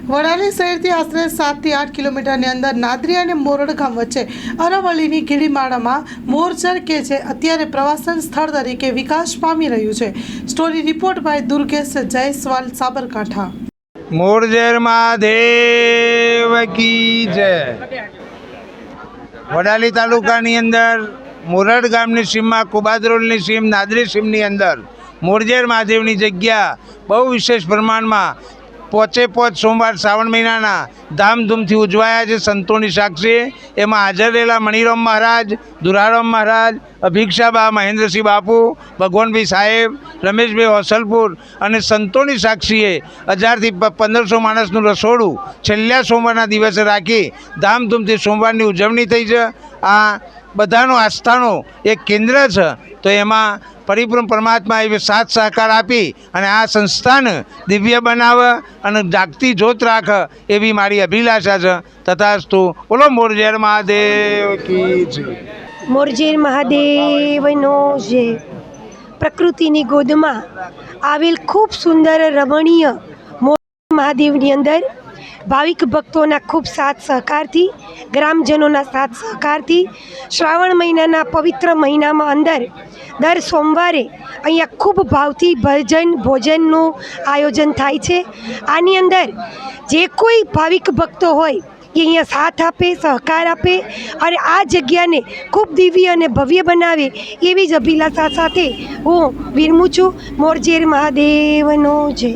વડાલી શહેરથી આશરે 7 થી 8 કિલોમીટરની અંદર નાદરી અને મોરડ ગામ વચ્ચે અરવલ્લીની ગીરીમાળામાં મોરજર કે જે અત્યારે પ્રવાસન સ્થળ તરીકે વિકાસ પામી રહ્યું છે। Story report by Durgesh Jaiswal, Sabarkantha. Morjar Mahadev કી જય। વડાલી તાલુકાની અંદર મોરડ ગામની સીમમાં કુબાદરોલની સીમ નાદરી સીમની અંદર મોરજર મહાદેવની જગ્યા બહુ વિશેષ પ્રમાણમાં પોચે સોમવાર શ્રાવણ મહિનાના ધામધૂમથી ઉજવાયા છે। સંતોની સાક્ષી એમાં હાજર રહેલા મણિરામ મહારાજ, દુરારામ મહારાજ, અભિક્ષાબા, મહેન્દ્રસિંહ બાપુ, ભગવાનભાઈ સાહેબ, રમેશભાઈ હોસલપુર અને સંતોની સાક્ષીએ 1000 થી 1500 માણસનું રસોડું છેલ્લા સોમવારના દિવસે રાખી ધામધૂમથી સોમવારની ઉજવણી થઈ છે। આ બધાનો આસ્થાનો એક કેન્દ્ર છે, તો એમાં પરિપૂર્ણ પરમાત્મા એ સાથ સહકાર આપી અને આ સંસ્થાને દિવ્ય બનાવે અને જાગતી જ્યોત રાખે એવી મારી અભિલાષા છે। તથાસ્તુ। બોલો મોરજર મહાદેવ કી જય। મોરજર મહાદેવનો જય। પ્રકૃતિની ગોદમાં આવેલ ખૂબ સુંદર રમણીય મોરજર મહાદેવની અંદર ભાવિક ભક્તોના ખૂબ સાથ સહકારથી, ગ્રામજનોના સાથ સહકારથી શ્રાવણ મહિનાના પવિત્ર મહિનામાં અંદર દર સોમવારે અહીંયા ખૂબ ભાવથી ભોજનનું આયોજન થાય છે। આની અંદર જે કોઈ ભાવિક ભક્તો હોય એ અહીંયા સાથ આપે, સહકાર આપે અને આ જગ્યાને ખૂબ દિવ્ય અને ભવ્ય બનાવે એવી જ અભિલાષા સાથે હું વિરમું છું। મોરજર મહાદેવનો જય।